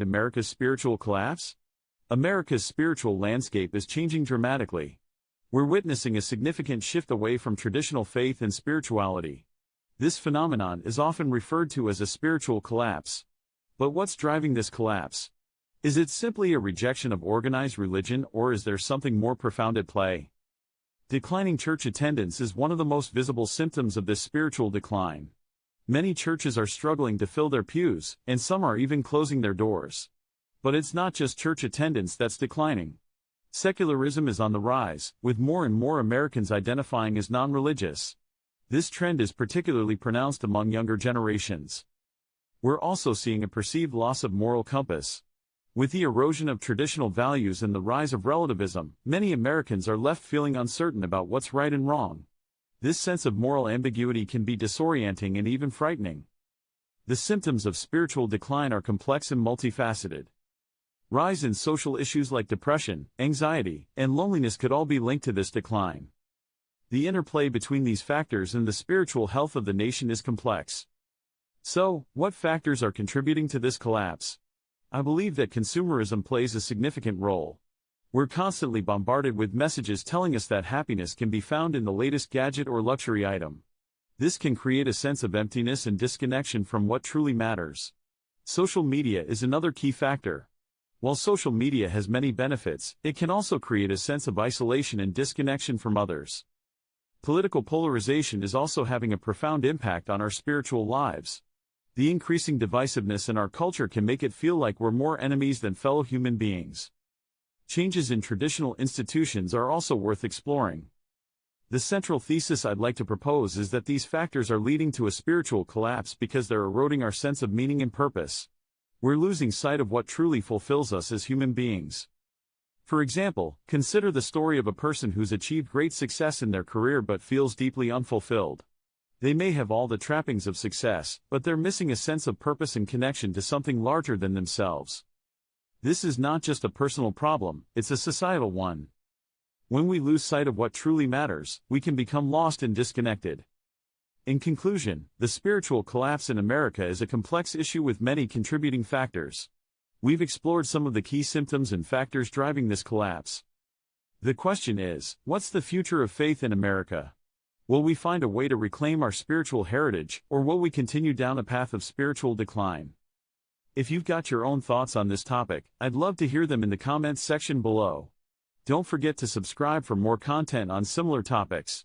America's spiritual collapse? America's spiritual landscape is changing dramatically. We're witnessing a significant shift away from traditional faith and spirituality. This phenomenon is often referred to as a spiritual collapse. But what's driving this collapse? Is it simply a rejection of organized religion, or is there something more profound at play? Declining church attendance is one of the most visible symptoms of this spiritual decline. Many churches are struggling to fill their pews, and some are even closing their doors. But it's not just church attendance that's declining. Secularism is on the rise, with more and more Americans identifying as non-religious. This trend is particularly pronounced among younger generations. We're also seeing a perceived loss of moral compass. With the erosion of traditional values and the rise of relativism, many Americans are left feeling uncertain about what's right and wrong. This sense of moral ambiguity can be disorienting and even frightening. The symptoms of spiritual decline are complex and multifaceted. Rise in social issues like depression, anxiety, and loneliness could all be linked to this decline. The interplay between these factors and the spiritual health of the nation is complex. So, what factors are contributing to this collapse? I believe that consumerism plays a significant role. We're constantly bombarded with messages telling us that happiness can be found in the latest gadget or luxury item. This can create a sense of emptiness and disconnection from what truly matters. Social media is another key factor. While social media has many benefits, it can also create a sense of isolation and disconnection from others. Political polarization is also having a profound impact on our spiritual lives. The increasing divisiveness in our culture can make it feel like we're more enemies than fellow human beings. Changes in traditional institutions are also worth exploring. The central thesis I'd like to propose is that these factors are leading to a spiritual collapse because they're eroding our sense of meaning and purpose. We're losing sight of what truly fulfills us as human beings. For example, consider the story of a person who's achieved great success in their career but feels deeply unfulfilled. They may have all the trappings of success, but they're missing a sense of purpose and connection to something larger than themselves. This is not just a personal problem, it's a societal one. When we lose sight of what truly matters, we can become lost and disconnected. In conclusion, the spiritual collapse in America is a complex issue with many contributing factors. We've explored some of the key symptoms and factors driving this collapse. The question is, what's the future of faith in America? Will we find a way to reclaim our spiritual heritage, or will we continue down a path of spiritual decline? If you've got your own thoughts on this topic, I'd love to hear them in the comments section below. Don't forget to subscribe for more content on similar topics.